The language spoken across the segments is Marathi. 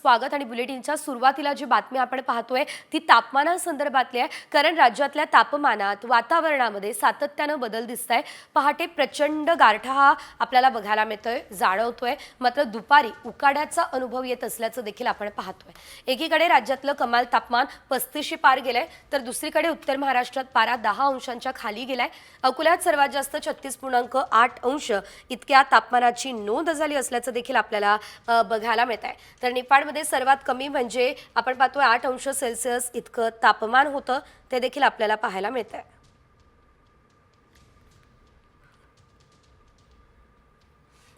स्वागत आणि बुलेटिनच्या सुरुवातीला जी बातमी आपण पाहतोय ती तापमानासंदर्भातली आहे। कारण राज्यातल्या तापमानात वातावरणामध्ये सातत्याने बदल दिसताय। पहाटे प्रचंड गारठा हा आपल्याला बघायला मिळतोय, जाणवतोय, मात्र दुपारी उकाड्याचा अनुभव येत असल्याचं देखील आपण पाहतोय। एकीकडे राज्यातलं कमाल तापमान 35 पार गेलंय, तर दुसरीकडे उत्तर महाराष्ट्रात पारा 10 अंशांच्या खाली गेलाय। अकोल्यात सर्वात जास्त 36.8 अंश इतक्या तापमानाची नोंद झाली असल्याचं देखील आपल्याला बघायला मिळत आहे। तर निफाडमध्ये सर्वात कमी म्हणजे आपण पाहतोय 8 अंश सेल्सिअस इतकं तापमान होतं, ते देखील आपल्याला पाहायला मिळत आहे।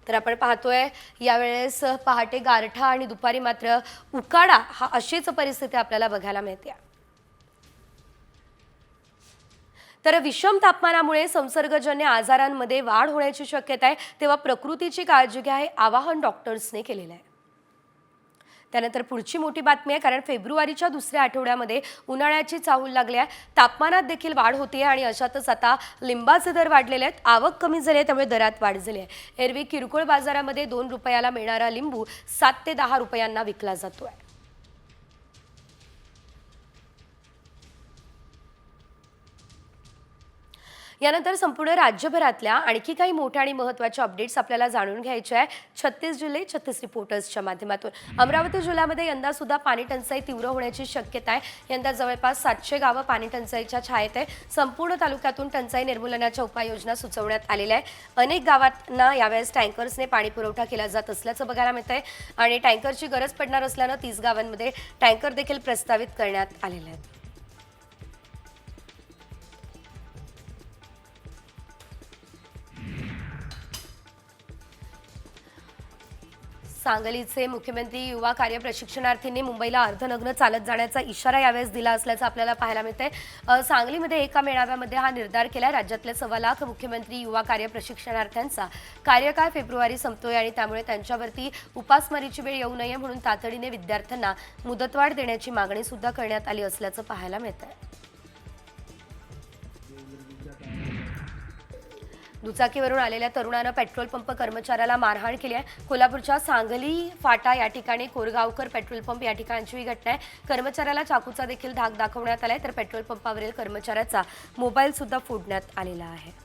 तर आपण पाहतोय यावेळेस पहाटे गारठा आणि दुपारी मात्र उकाडा हा अशीच परिस्थिती आपल्याला बघायला मिळते। तर विषम तापमानामुळे संसर्गजन्य आजारांमध्ये वाढ होण्याची शक्यता आहे, तेव्हा प्रकृतीची काळजी घ्या हे आवाहन डॉक्टर्सने केलेलं आहे। त्यानंतर पुढची मोठी बातमी आहे, कारण फेब्रुवारीच्या दुसऱ्या आठवड्यामध्ये उन्हाळ्याची चाहूल लागली आहे, तापमानात देखील वाढ होते आणि अशातच आता लिंबाचे दर वाढलेले आहेत, आवक कमी झाली आहे, त्यामुळे दरात वाढ झाली आहे। एरवी किरकोळ बाजारामध्ये 2 रुपयाला मिळणारा लिंबू 7 ते 10 रुपयांना विकला जातोय। यानंतर संपूर्ण राज्यभरातल्या आणखी काही मोठ्या आणि महत्त्वाच्या अपडेट्स आपल्याला जाणून घ्यायचे आहे 36 जिल्हे 36 रिपोर्टर्सच्या माध्यमातून। अमरावती जिल्ह्यामध्ये यंदा सुद्धा पाणी टंचाई तीव्र होण्याची शक्यता आहे। यंदा जवळपास 700 गावं पाणी टंचाईच्या छायेत आहे। संपूर्ण तालुक्यातून टंचाई निर्मूलनाच्या उपाययोजना सुचवण्यात आलेल्या आहे। अनेक गावांना यावेळेस टँकर्सने पाणी पुरवठा केला जात असल्याचं बघायला मिळतंय आणि टँकरची गरज पडणार असल्यानं 30 गावांमध्ये टँकर देखील प्रस्तावित करण्यात आलेले आहेत। सांगलीचे मुख्यमंत्री युवा कार्य प्रशिक्षणार्थींनी मुंबईला अर्धनग्न चालत जाण्याचा इशारा यावेळेस दिला असल्याचं आपल्याला पाहायला मिळतंय। सांगलीमध्ये एका मेळाव्यामध्ये हा निर्धार केला। राज्यातले 1.25 लाख मुख्यमंत्री युवा कार्य प्रशिक्षणार्थ्यांचा कार्यकाळ फेब्रुवारी संपतोय आणि त्यामुळे त्यांच्यावरती उपासमारीची वेळ येऊ नये म्हणून तातडीने विद्यार्थ्यांना मुदतवाढ देण्याची मागणी सुद्धा करण्यात आली असल्याचं पाहायला मिळतंय। दुचाकीवरून आलेल्या तरुणानं पेट्रोल पंप कर्मचाऱ्याला मारहाण केली आहे। कोल्हापूरच्या सांगली फाटा या ठिकाणी कोरगावकर पेट्रोल पंप या ठिकाणची ही घटना आहे। कर्मचाऱ्याला चाकूचा देखील धाक दाखवण्यात आलाय, तर पेट्रोल पंपावरील कर्मचाऱ्याचा मोबाईल सुद्धा फोडण्यात आलेला आहे।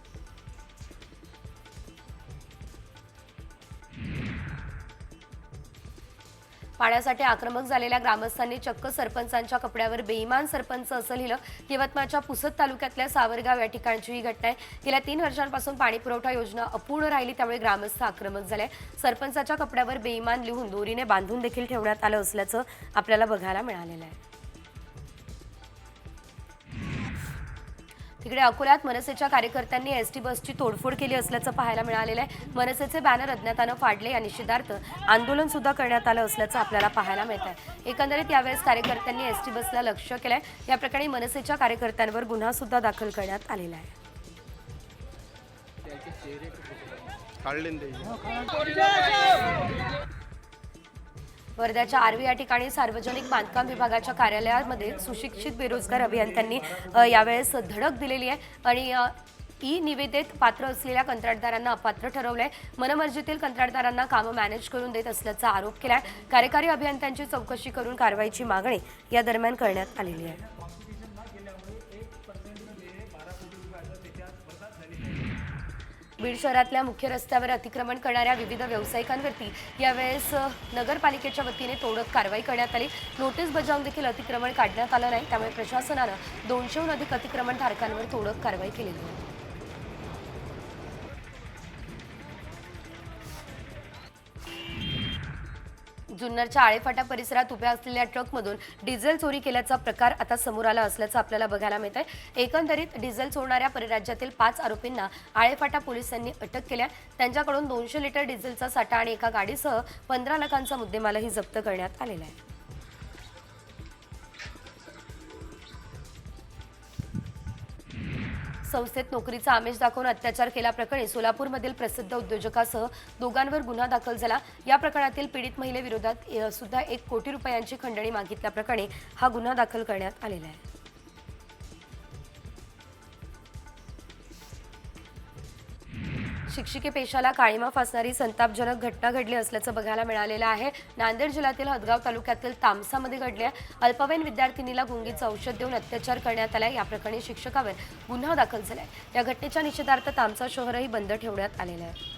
पाण्यासाठी आक्रमक झालेल्या ग्रामस्थांनी चक्क सरपंचांच्या कपड्यावर बेईमान सरपंच असं लिहिलं। यवतमाळच्या पुसद तालुक्यातल्या सावरगाव या ठिकाणची ही घटना आहे। गेल्या 3 वर्षांपासून पाणी पुरवठा योजना अपूर्ण राहिली, त्यामुळे ग्रामस्थ आक्रमक झाले। सरपंचाच्या कपड्यावर बेईमान लिहून दोरीने बांधून देखील ठेवण्यात आलं असल्याचं आपल्याला बघायला मिळालेलं आहे। तिकडे अकोल्यात मनसेच्या कार्यकर्त्यांनी एसटी बसची तोडफोड केली असल्याचं पाहायला मिळालेलं आहे। मनसेचे बॅनर अज्ञातानं फाडले या निषेधार्थ आंदोलन सुद्धा करण्यात आलं असल्याचं आपल्याला पाहायला मिळत आहे। एकंदरीत यावेळेस कार्यकर्त्यांनी एसटी बसला लक्ष्य केलंय। या प्रकरणी मनसेच्या कार्यकर्त्यांवर गुन्हा सुद्धा दाखल करण्यात आलेला आहे। वर्ध्याच्या आर्वी या ठिकाणी सार्वजनिक बांधकाम विभागाच्या कार्यालयामध्ये सुशिक्षित बेरोजगार अभियंत्यांनी यावेळेस धडक दिलेली आहे आणि ई निविदेत पात्र असलेल्या कंत्राटदारांना अपात्र ठरवलंय। मनमर्जीतील कंत्राटदारांना कामं मॅनेज करून देत असल्याचा आरोप केलाय। कार्यकारी अभियंत्यांची चौकशी करून कारवाईची मागणी या दरम्यान करण्यात आलेली आहे। बीड शहरातल्या मुख्य रस्त्यावर अतिक्रमण करणाऱ्या विविध व्यावसायिकांवरती यावेळेस नगरपालिकेच्या वतीने तोडक कारवाई करण्यात आली। नोटीस बजावून देखील अतिक्रमण काढण्यात आलं नाही, त्यामुळे प्रशासनानं 200हून अधिक अतिक्रमणधारकांवर तोडक कारवाई केलेली आहे। जुन्नरच्या आळेफाटा परिसरात उभ्या असलेल्या ट्रकमधून डिझेल चोरी केल्याचा प्रकार आता समोर आला असल्याचं आपल्याला बघायला मिळत आहे। एकंदरीत डिझेल चोरणाऱ्या परराज्यातील 5 आरोपींना आळेफाटा पोलिसांनी अटक केली आहे। त्यांच्याकडून 200 लिटर डिझेलचा साठा आणि एका गाडीसह 15 लाखांचा मुद्देमालही जप्त करण्यात आलेला आहे। संस्थेत नोकरीचा आमिष दाखवून अत्याचार केल्याप्रकरणी सोलापूरमधील प्रसिद्ध उद्योजकासह दोघांवर गुन्हा दाखल झाला। या प्रकरणातील पीडित महिलेविरोधात सुद्धा 1 कोटी रुपयांची खंडणी मागितल्याप्रकरणी हा गुन्हा दाखल करण्यात आलेला आहे। शिक्षिके पेशाला काळिमा फासणारी संतापजनक घटना घडली असल्याचं बघायला मिळालेलं आहे। नांदेड जिल्ह्यातील हदगाव तालुक्यातील तामसामध्ये घडली आहे। अल्पवयीन विद्यार्थिनीला गुंगीचं औषध देऊन अत्याचार करण्यात आलाय। या प्रकरणी शिक्षकावर गुन्हा दाखल झालाय। या घटनेच्या निषेधार्थ तामसा शहरही बंद ठेवण्यात आलेलं आहे।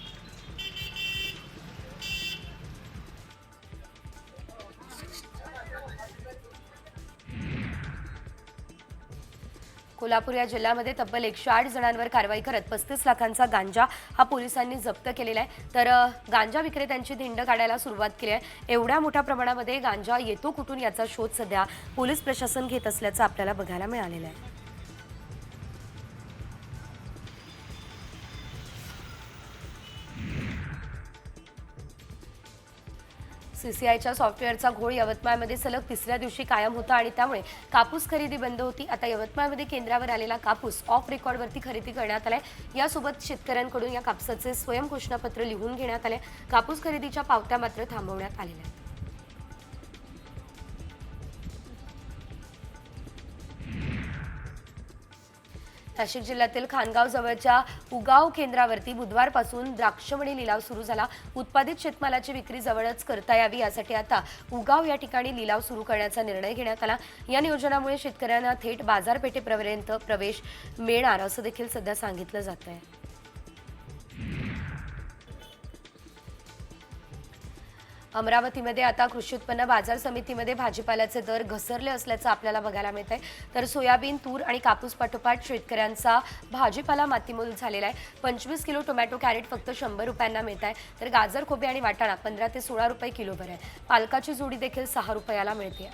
कोल्हापूर या जिल्ह्यामध्ये तब्बल 108 जणांवर कारवाई करत 35 लाखांचा गांजा हा पोलिसांनी जप्त केलेला आहे। तर गांजा विक्रेत्यांची धिंड काढायला सुरुवात केली आहे। एवढ्या मोठ्या प्रमाणामध्ये गांजा येतो कुठून याचा शोध सध्या पोलीस प्रशासन घेत असल्याचं आपल्याला बघायला मिळालेलं आहे। सीसीआयच्या सॉफ्टवेअरचा घोळ यवतमाळमध्ये सलग तिसऱ्या दिवशी कायम होता आणि त्यामुळे कापूस खरेदी बंद होती। आता यवतमाळमध्ये केंद्रावर आलेला कापूस ऑफ रेकॉर्डवरती खरेदी करण्यात आलाय। यासोबत शेतकऱ्यांकडून या कापसाचे स्वयंघोषणापत्र लिहून घेण्यात आले। कापूस खरेदीच्या पावत्या मात्र थांबवण्यात आलेल्या आहेत। नाशिक जिल्ह्यातील खानगाव जवळच्या उगाव केंद्रावरती बुधवारपासून द्राक्षमणी लिलाव सुरू झाला। उत्पादित शेतमालाची विक्री जवळच करता यावी यासाठी आता उगाव या ठिकाणी लिलाव सुरू करण्याचा निर्णय घेण्यात आला। या नियोजनामुळे शेतकऱ्यांना थेट बाजारपेठेपर्यंत प्रवेश मिळणार असं देखील सध्या सांगितलं जात आहे। अमरावतीमध्ये आता कृषी उत्पन्न बाजार समितीमध्ये भाजीपाल्याचे दर घसरले असल्याचं आपल्याला बघायला मिळत आहे। तर सोयाबीन, तूर आणि कापूस पाठोपाठ शेतकऱ्यांचा भाजीपाला मातीमोल झालेला आहे। 25 किलो टोमॅटो कॅरेट फक्त 100 रुपयांना मिळत आहे। तर गाजर, खोबे आणि वाटाणा 15 ते 16 रुपये किलोवर आहे। पालकाची जोडी देखील 6 रुपयाला मिळते।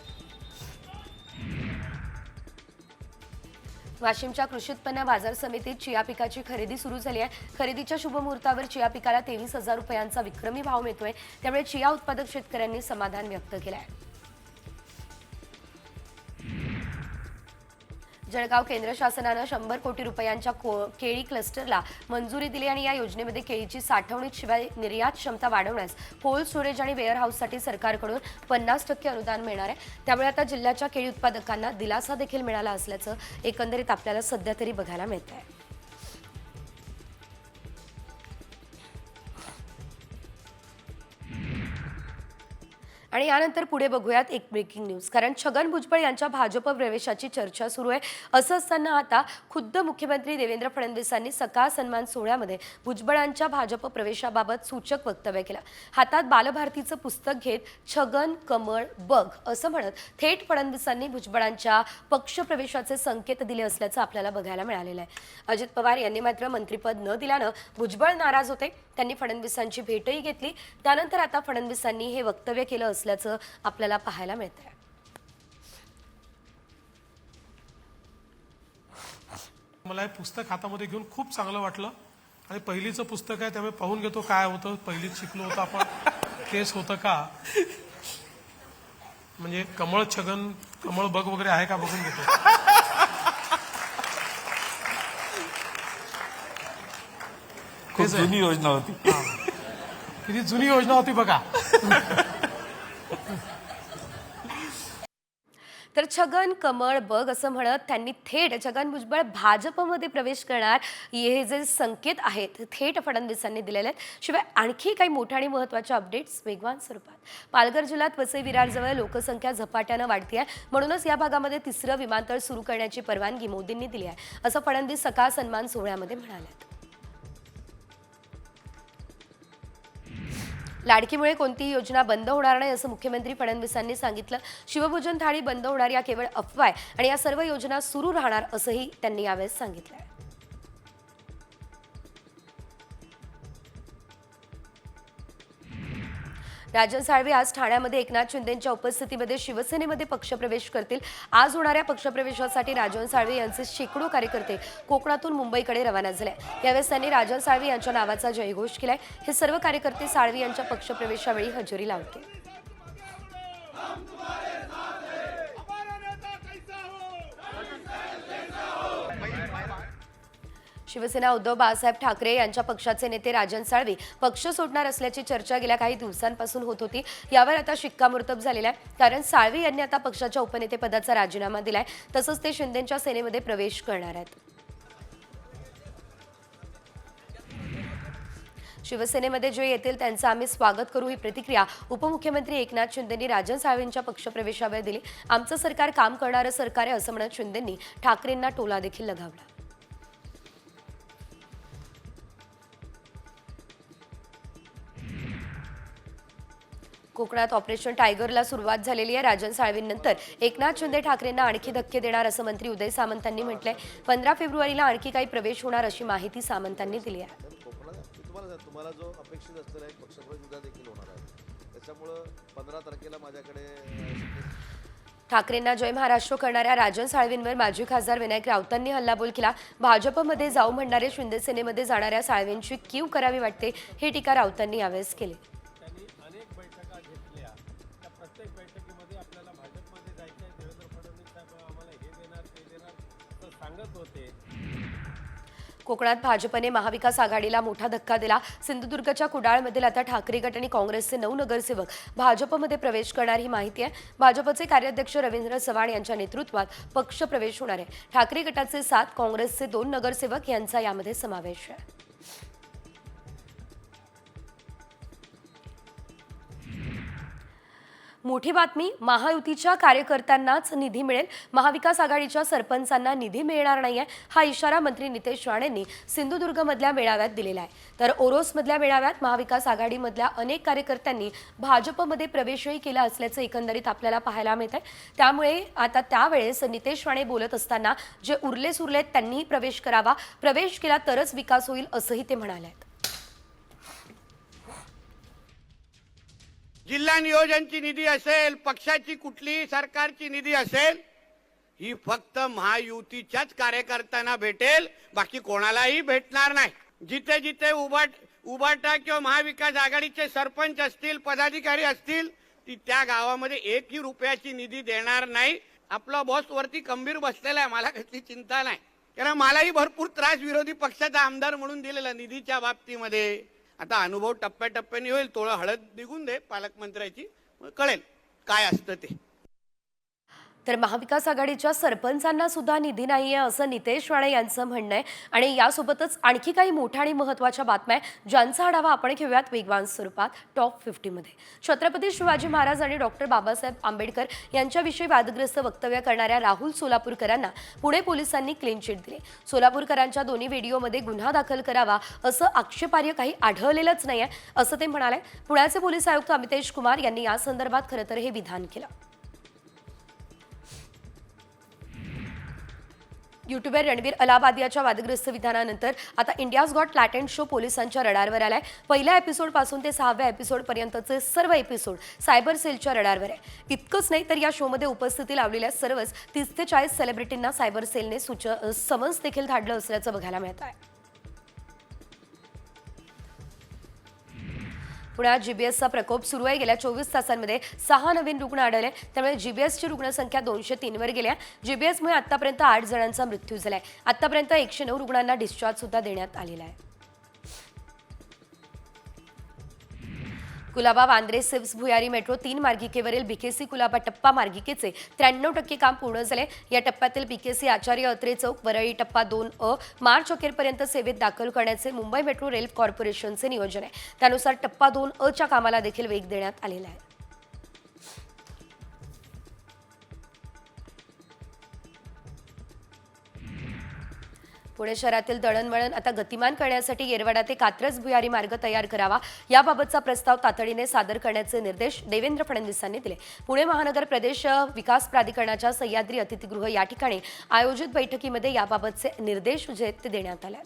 वाशिमच्या कृषी उत्पन्न बाजार समितीत चिया पिकाची खरेदी सुरू झाली आहे। खरेदीच्या शुभ मुहूर्तावर चिया पिकाला 23,000 रुपयांचा विक्रमी भाव मिळतोय। त्यामुळे चिया उत्पादक शेतकऱ्यांनी समाधान व्यक्त केलं आहे। जळगाव केंद्र शासनानं 100 कोटी रुपयांच्या केळी क्लस्टरला मंजुरी दिली आणि या योजनेमध्ये केळीची साठवणूक शिवाय निर्यात क्षमता वाढवण्यास कोल्ड स्टोरेज आणि वेअर हाऊससाठी सरकारकडून 50% अनुदान मिळणार आहे। त्यामुळे आता जिल्ह्याच्या केळी उत्पादकांना दिलासा देखील मिळाला असल्याचं एकंदरीत आपल्याला सध्या तरी बघायला मिळत आहे। आणि यानंतर पुढे बघूयात एक ब्रेकिंग न्यूज, कारण छगन भुजबळ यांच्या भाजप प्रवेशाची चर्चा सुरू आहे। असं असताना आता खुद्द मुख्यमंत्री देवेंद्र फडणवीसांनी सकाळ सन्मान सोहळ्यामध्ये भुजबळांच्या भाजप प्रवेशाबाबत सूचक वक्तव्य केलं। हातात बालभारतीचं पुस्तक घेत छगन कमळ बघ असं म्हणत थेट फडणवीसांनी भुजबळांच्या पक्षप्रवेशाचे संकेत दिले असल्याचं आपल्याला बघायला मिळालेलं आहे। अजित पवार यांनी मात्र मंत्रिपद न दिल्यानं भुजबळ नाराज होते। त्यांनी फडणवीसांची भेटही घेतली। त्यानंतर आता फडणवीसांनी हे वक्तव्य केलं असल्याचं आपल्याला पाहायला मिळतंय। मला हे पुस्तक हातामध्ये घेऊन खूप चांगलं वाटलं आणि पहिलीचं पुस्तक आहे त्यामुळे पाहून घेतो काय होतं। पहिलीच शिकलो होतो आपण, तेच होतं का, म्हणजे कमळ छगन कमळ बघ वगैरे आहे का बघून घेतो। खूप जुनी योजना होती, किती जुनी योजना होती बघा। तर छगन कमळ बघ असं म्हणत त्यांनी थेट छगन भुजबळ भाजपमध्ये प्रवेश करणार हे जे संकेत आहेत थेट फडणवीसांनी दिलेले आहेत। शिवाय आणखी काही मोठ्या आणि महत्त्वाच्या अपडेट्स वेगवान स्वरूपात। पालघर जिल्ह्यात वसई विरारजवळ लोकसंख्या झपाट्यानं वाढते आहे, म्हणूनच या भागामध्ये तिसरं विमानतळ सुरू करण्याची परवानगी मोदींनी दिली आहे असं फडणवीस सकाळ सन्मान सोहळ्यामध्ये म्हणाले। लाडकीमुळे कोणतीही योजना बंद होणार नाही असं मुख्यमंत्री फडणवीसांनी सांगितलं। शिवभोजन थाळी बंद होणार या केवळ अफवा आहे आणि या सर्व योजना सुरू राहणार असंही त्यांनी यावेळेस सांगितलं। राजन साळवे आज ठाण्यामध्ये एकनाथ शिंदेंच्या उपस्थितीमध्ये शिवसेनेमध्ये पक्षप्रवेश करतील। आज होणाऱ्या पक्षप्रवेशासाठी राजन साळवे यांचे शेकडो कार्यकर्ते कोकणातून मुंबईकडे रवाना झाले। यावेळेस त्यांनी राजन साळवे यांच्या नावाचा जयघोष केलाय। हे सर्व कार्यकर्ते साळवे यांच्या पक्षप्रवेशावेळी हजेरी लावतील। शिवसेना उद्धव बाळासाहेब ठाकरे यांच्या पक्षाचे नेते राजन साळवे पक्ष सोडणार असल्याची चर्चा गेल्या काही दिवसांपासून होत होती। यावर आता शिक्कामोर्तब झालेला आहे, कारण साळवे यांनी आता पक्षाच्या उपनेतेपदाचा राजीनामा दिलाय। तसंच ते शिंदेंच्या सेनेमध्ये प्रवेश करणार आहेत। शिवसेनेमध्ये जे येतील त्यांचं आम्ही स्वागत करू, ही प्रतिक्रिया उपमुख्यमंत्री एकनाथ शिंदेंनी राजन साळवींच्या पक्षप्रवेशावेळी दिली. आमचं सरकार काम करणारं सरकार आहे असं म्हणत शिंदेंनी ठाकरेंना टोला देखील लगावला. कोकणात ऑपरेशन टायगरला सुरुवात झालेली आहे. राजन साळवींनंतर एकनाथ शिंदे ठाकरेंना आणखी धक्के देणार असं मंत्री उदय सामंतांनी म्हटलंय. 15 फेब्रुवारीला आणखी काही प्रवेश होणार अशी माहिती सामंतांनी दिली आहे. तुम्हाला जो अपेक्षित असलेला एक पक्षप्रवेश उद्या देखील होणार आहे, त्याच्यामुळं 15 तारखेला माझ्याकडे ठाकरेंना जय महाराष्ट्र करणाऱ्या राजन साळवींवर माजी खासदार विनायक राऊतांनी हल्लाबोल केला. भाजपमध्ये जाऊ म्हणणारे शिंदेसेनेमध्ये जाणाऱ्या साळवींची कीव करावी वाटते, ही टीका राऊतांनी यावेळेस केली. त्यांनी अनेक बैठका घेतल्या. त्या प्रत्येक बैठकीमध्ये आपल्याला भाजपमध्ये जायचं आहे, देवेंद्र फडणवीस साहेब आम्हाला हे देणार ते देणार असं सांगत होते. कोकणात भाजपने महाविकास आघाडीला मोठा धक्का दिला. सिंधुदुर्गच्या कुडाळमधील आता ठाकरे गट आणि काँग्रेसचे 9 नगरसेवक भाजपमध्ये प्रवेश करणार ही माहिती आहे. भाजपचे कार्याध्यक्ष रवींद्र चव्हाण यांच्या नेतृत्वात पक्ष प्रवेश होणार आहे. ठाकरे गटाचे 7, काँग्रेसचे 2 नगरसेवक यांचा यामध्ये समावेश आहे. मोठी बातमी, महायुतीच्या कार्यकर्त्यांनाच निधी मिळेल, महाविकास आघाडीच्या सरपंचांना निधी मिळणार नाहीये, हा इशारा मंत्री नितेश राणेंनी सिंधुदुर्गमधल्या मेळाव्यात दिलेला आहे. तर ओरोसमधल्या मेळाव्यात महाविकास आघाडीमधल्या अनेक कार्यकर्त्यांनी भाजपमध्ये प्रवेशही केला असल्याचं एकंदरीत आपल्याला पाहायला मिळतंय. त्यामुळे आता त्यावेळेस नितेश राणे बोलत असताना जे उरले सुरलेत त्यांनीही प्रवेश करावा, प्रवेश केला तरच विकास होईल असंही ते म्हणाले. जिल्हा नियोजनची निधी असेल, पक्षाची कुठलीही सरकारची निधी असेल, ही फक्त महायुतीच्याच कार्यकर्त्यांना भेटेल, बाकी कोणालाही भेटणार नाही. जिथे जिथे उबाटा किंवा महाविकास आघाडीचे सरपंच असतील, पदाधिकारी असतील, ती त्या गावामध्ये 1ही रुपयाची निधी देणार नाही. आपला बॉस वरती खंबीर बसलेला आहे, मला कसली चिंता नाही. कारण मलाही भरपूर त्रास विरोधी पक्षाचा आमदार म्हणून दिलेला निधीच्या बाबतीमध्ये. आता अनुभव टप्प्याटप्प्याने होईल, थोडं हळद निघून दे पालकमंत्र्याची, कळेल काय असतं ते. तर महाविकास आघाडीच्या सरपंचांना सुद्धा निधी नाहीये असं नितेश राणे यांचं म्हणणं आहे. आणि यासोबतच आणखी काही मोठ्या आणि महत्त्वाच्या बातम्या आहे, ज्यांचा आढावा आपण घेऊयात वेगवान स्वरूपात टॉप 50 मध्ये. छत्रपती शिवाजी महाराज आणि डॉक्टर बाबासाहेब आंबेडकर यांच्याविषयी वादग्रस्त वक्तव्य करणाऱ्या राहुल सोलापूरकरांना पुणे पोलिसांनी क्लीन चिट दिली. सोलापूरकरांच्या दोन्ही व्हिडिओमध्ये गुन्हा दाखल करावा असं आक्षेपार्ह काही आढळलेलंच नाहीये असं ते म्हणाले. पुण्याचे पोलीस आयुक्त अमितेश कुमार यांनी या संदर्भात खरं तर हे विधान केलं. युट्यूबर रणवीर अलाहाबादी याच्या वादग्रस्त विधानानंतर आता इंडियाज गॉट टॅलेंट शो पोलिसांच्या रडारवर आलाय. पहिल्या एपिसोडपासून ते 6व्या एपिसोडपर्यंतचे सर्व एपिसोड सायबर सेलच्या रडारवर आहे. इतकंच नाही तर या शोमध्ये उपस्थिती लावलेल्या सर्वच 30 ते 40 सेलिब्रिटींना सायबर सेलने समन्स देखील धाडलं असल्याचं बघायला मिळत आहे. पुण्यात जीबीएसचा प्रकोप सुरू आहे. गेल्या 24 तासांमध्ये 6 नवीन रुग्ण आढळले, त्यामुळे जीबीएसची रुग्णसंख्या 203 वर गेली आहे. जीबीएसमुळे आतापर्यंत 8 जणांचा मृत्यू झालाय. आतापर्यंत 109 रुग्णांना डिस्चार्ज सुद्धा देण्यात आलेला आहे. कुलाबा वांद्रे सिव्स भुयारी मेट्रो 3 मार्गिकेवरील बीकेसी कुलाबा टप्पा मार्गिकेचे 93% काम पूर्ण झाले. या टप्प्यातील बीकेसी आचार्य अत्रे चौक वरळी टप्पा 2A मार्च अखेरपर्यंत सेवेत दाखल करण्याचे मुंबई मेट्रो रेल कॉर्पोरेशनचे नियोजन आहे. त्यानुसार टप्पा 2A च्या कामाला देखील वेग देण्यात आलेला आहे. पुणे शहरातील दळणवळण आता गतिमान करण्यासाठी येरवडा ते कात्रज भुयारी मार्ग तयार करावा, याबाबतचा प्रस्ताव तातडीने सादर करण्याचे निर्देश देवेंद्र फडणवीसांनी दिले. पुणे महानगर प्रदेश विकास प्राधिकरणाच्या सह्याद्री अतिथीगृह या ठिकाणी आयोजित बैठकीमध्ये याबाबतचे निर्देश जे ते देण्यात आले.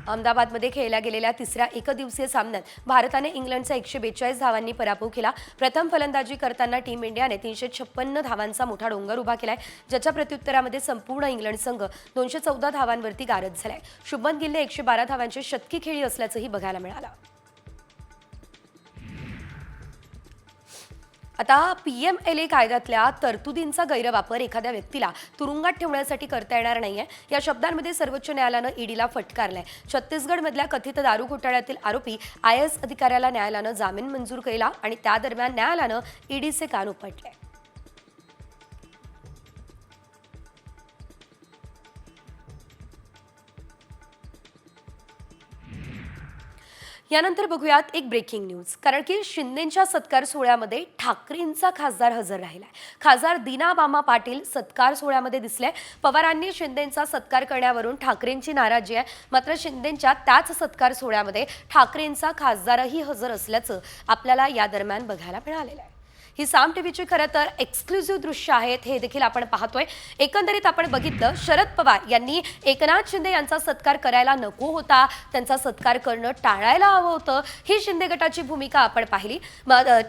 अहमदाबादमध्ये खेळल्या गेलेल्या तिसऱ्या एकदिवसीय सामन्यात भारताने इंग्लंडचा 142 धावांनी पराभव केला. प्रथम फलंदाजी करताना टीम इंडियाने 356 धावांचा मोठा डोंगर उभा केलाय, ज्याच्या प्रत्युत्तरामध्ये संपूर्ण इंग्लंड संघ 214 धावांवरती गारद झालाय. शुभमन गिलने 112 धावांची शतकी खेळी असल्याचंही बघायला मिळालं. आता PMLA कायद्यातल्या तरतुदींचा गैरवापर एखाद्या व्यक्तीला तुरुंगात ठेवण्यासाठी करता येणार नाहीये, या शब्दांमध्ये सर्वोच्च न्यायालयानं ईडीला फटकारलंय. छत्तीसगडमधल्या कथित दारू घोटाळ्यातील आरोपी IAS अधिकाऱ्याला न्यायालयानं जामीन मंजूर केला आणि त्या दरम्यान न्यायालयानं ईडीचे कान उपटले. यानंतर बघूयात एक ब्रेकिंग न्यूज, कारण की शिंदेंच्या सत्कार सोहळ्यामध्ये ठाकरेंचा खासदार हजर राहिलाय. खासदार दीना मामा पाटील सत्कार सोहळ्यामध्ये दिसले. पवारांनी शिंदेंचा सत्कार करण्यावरून ठाकरेंची नाराजी आहे, मात्र शिंदेंच्या त्याच सत्कार सोहळ्यामध्ये ठाकरेंचा खासदारही हजर असल्याचं आपल्याला या दरम्यान बघायला मिळालेलं आहे. ही साम टीव्हीची खरं तर एक्सक्लुझिव्ह दृश्य आहेत, हे देखील आपण पाहतोय. एकंदरीत आपण बघितलं, शरद पवार यांनी एकनाथ शिंदे यांचा सत्कार करायला नको होता, त्यांचा सत्कार करणं टाळायला हवं होतं. ही शिंदे गटाची भूमिका आपण पाहिली,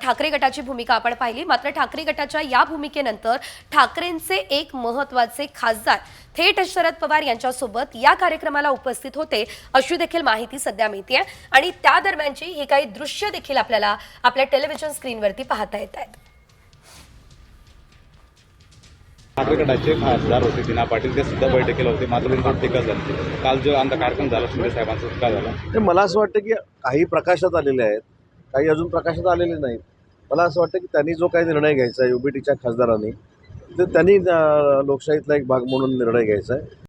ठाकरे गटाची भूमिका आपण पाहिली. मात्र ठाकरे गटाच्या या भूमिकेनंतर ठाकरेंचे एक महत्त्वाचे खासदार थेट शरद पवार यांच्यासोबत या कार्यक्रमाला उपस्थित होते, अशी देखील माहिती सध्या मिळते. आणि त्या दरम्यानची ही काही दृश्य देखील आपल्याला आपल्या टेलिव्हिजन स्क्रीनवरती पाहता येत आहेत. ठाकरे गटाचे खासदार होते दीना पाटील, ते सुद्धा बैठकीला होते, मात्र त्यांच्यावर टीका झाली. काल जो आमचा कार्यक्रम झाला शिंदे साहेबांचा सुद्धा झाला. मला असं वाटतं की काही प्रकाशात आलेले आहेत, काही अजून प्रकाशात आलेले नाहीत. मला असं वाटतं की त्यांनी जो काही निर्णय घ्यायचा आहे युबीटीच्या खासदारांनी, तर त्यांनी लोकशाहीतला एक भाग म्हणून निर्णय घ्यायचा आहे.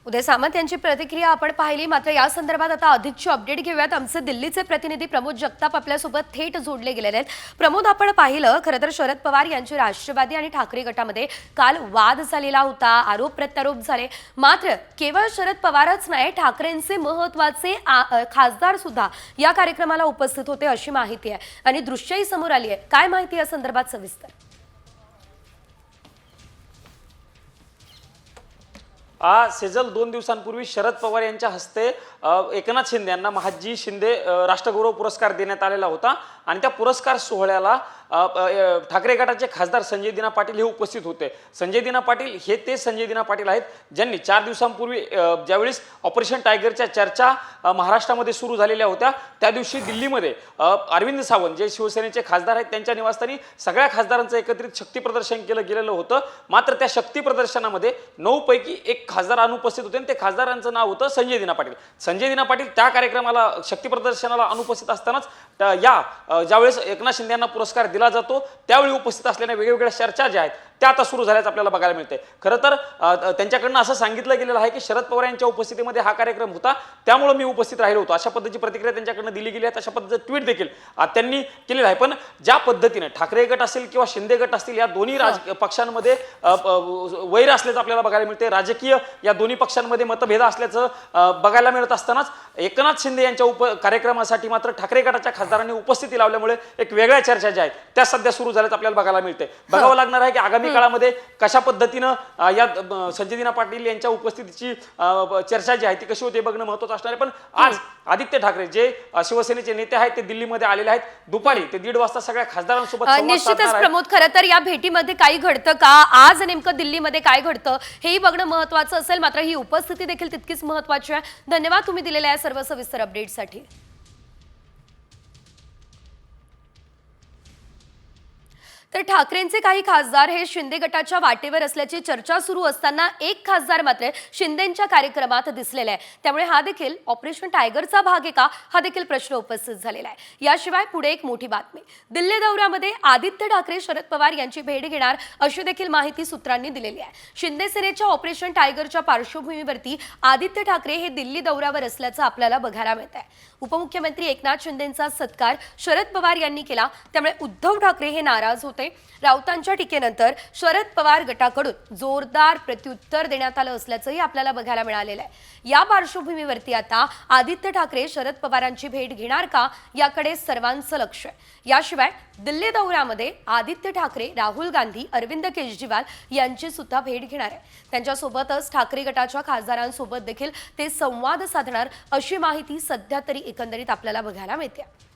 उदय सामंत यांची प्रतिक्रिया आपण पाहिली. मात्र या संदर्भात आता अधिकची अपडेट घेऊयात. आमचे दिल्लीचे प्रतिनिधी प्रमोद जगताप आपल्यासोबत थेट जोडले गेलेले आहेत. प्रमोद, आपण पाहिलं खरं तर शरद पवार यांची राष्ट्रवादी आणि ठाकरे गटामध्ये काल वाद झालेला होता, आरोप प्रत्यारोप झाले. मात्र केवळ शरद पवारच नाही, ठाकरेंचे महत्त्वाचे खासदार सुद्धा या कार्यक्रमाला उपस्थित होते, अशी माहिती आहे आणि दृश्यही समोर आली आहे. काय माहिती या संदर्भात सविस्तर? सेजल, 2 दिवसांपूर्वी शरद पवार यांच्या हस्ते एकनाथ शिंदे यांना महाजी शिंदे राष्ट्रगौरव पुरस्कार देण्यात आलेला होता आणि त्या पुरस्कार सोहळ्याला ठाकरे गटाचे खासदार संजय दिना पाटील हे उपस्थित होते. संजय दिना पाटील हे ते संजय दिना पाटील आहेत ज्यांनी 4 दिवसांपूर्वी ज्यावेळेस ऑपरेशन टायगरच्या चर्चा महाराष्ट्रामध्ये सुरू झालेल्या होत्या, त्या दिवशी दिल्लीमध्ये अरविंद सावंत जे शिवसेनेचे खासदार आहेत त्यांच्या निवासस्थानी सगळ्या खासदारांचं एकत्रित शक्ती प्रदर्शन केलं गेलेलं होतं. मात्र त्या शक्ती प्रदर्शनामध्ये 9 पैकी 1 खासदार अनुपस्थित होते आणि ते खासदारांचं नाव होतं संजय दिना पाटील. संजय दिना पाटील त्या कार्यक्रमाला शक्ती प्रदर्शनाला अनुपस्थित असतानाच ज्यावेळेस एकनाथ शिंदे यांना पुरस्कार दिला जातो त्यावेळी उपस्थित असलेल्या वेगवेगळ्या चर्चा ज्या आहेत त्या आता सुरू झाल्याचं आपल्याला बघायला मिळते. खरं तर त्यांच्याकडनं असं सांगितलं गेलेलं आहे की शरद पवार यांच्या उपस्थितीमध्ये हा कार्यक्रम होता, त्यामुळे मी उपस्थित राहिलो होतो, अशा पद्धतीची प्रतिक्रिया त्यांच्याकडनं दिली गेली आहे. अशा पद्धतीचं ट्विट देखील त्यांनी केलेलं आहे. पण ज्या पद्धतीने ठाकरे गट असेल किंवा शिंदे गट असतील, या दोन्ही पक्षांमध्ये वैर असल्याचं आपल्याला बघायला मिळते. राजकीय या दोन्ही पक्षांमध्ये मतभेद असल्याचं बघायला मिळत असतानाच एकनाथ शिंदे यांच्या कार्यक्रमासाठी मात्र ठाकरे गटाच्या खासदारांनी उपस्थिती लावल्यामुळे एक वेगळ्या चर्चा ज्या आहेत त्या सध्या सुरू झाल्याचं आपल्याला बघायला मिळते. बघावं लागणार आहे की आगामी काळामध्ये कशा पद्धतीनं या संजय दिना पाटील यांच्या उपस्थितीची चर्चा जी आहे ती कशी होते बघणं महत्त्वाचं असणार आहे. पण आज आदित्य ठाकरे जे शिवसेनेचे नेते आहेत ते दिल्लीमध्ये आलेले आहेत. दुपारी ते 1:30 वाजता सगळ्या खासदारांसोबत निश्चितच प्रमोद, खरं तर या भेटीमध्ये काही घडतं का, आज नेमकं दिल्लीमध्ये काय घडतं हेही बघणं महत्त्वाचं असेल. मात्र ही उपस्थिती देखील तितकीच महत्त्वाची आहे. धन्यवाद तुम्ही दिलेल्या या सर्व सविस्तर अपडेटसाठी. तर ठाकरेंचे काही खासदार हे शिंदे गटाच्या वाटेवर असल्याची चर्चा सुरू असताना एक खासदार मात्र शिंदेंच्या कार्यक्रमात दिसलेला आहे. त्यामुळे हा देखील ऑपरेशन टायगरचा भाग आहे का, हा देखील प्रश्न उपस्थित झालेला आहे. याशिवाय पुढे एक मोठी बातमी, दिल्ली दौऱ्यामध्ये आदित्य ठाकरे शरद पवार यांची भेट घेणार अशी देखील माहिती सूत्रांनी दिलेली आहे. शिंदे सेनेच्या ऑपरेशन टायगरच्या पार्श्वभूमीवरती आदित्य ठाकरे हे दिल्ली दौऱ्यावर असल्याचं आपल्याला बघायला मिळत आहे. उपमुख्यमंत्री एकनाथ शिंदेंचा सत्कार शरद पवार यांनी केला, त्यामुळे उद्धव ठाकरे हे नाराज होते. राऊतांच्या टीकेनंतर शरद पवार गटाकडून जोरदार प्रत्युत्तर देण्यात आलं असल्याचंही आपल्याला बघायला मिळालेलं आहे. या पार्श्वभूमीवरती आता आदित्य ठाकरे शरद पवारांची भेट घेणार का, याकडे सर्वांचं लक्ष आहे. याशिवाय दिल्ली दौऱ्यामध्ये आदित्य ठाकरे राहुल गांधी, अरविंद केजरीवाल यांची सुद्धा भेट घेणार आहे. त्यांच्यासोबतच ठाकरे गटाच्या खासदारांसोबत देखील ते संवाद साधणार अशी माहिती सध्या तरी एकंदरीत आपल्याला बघायला मिळते.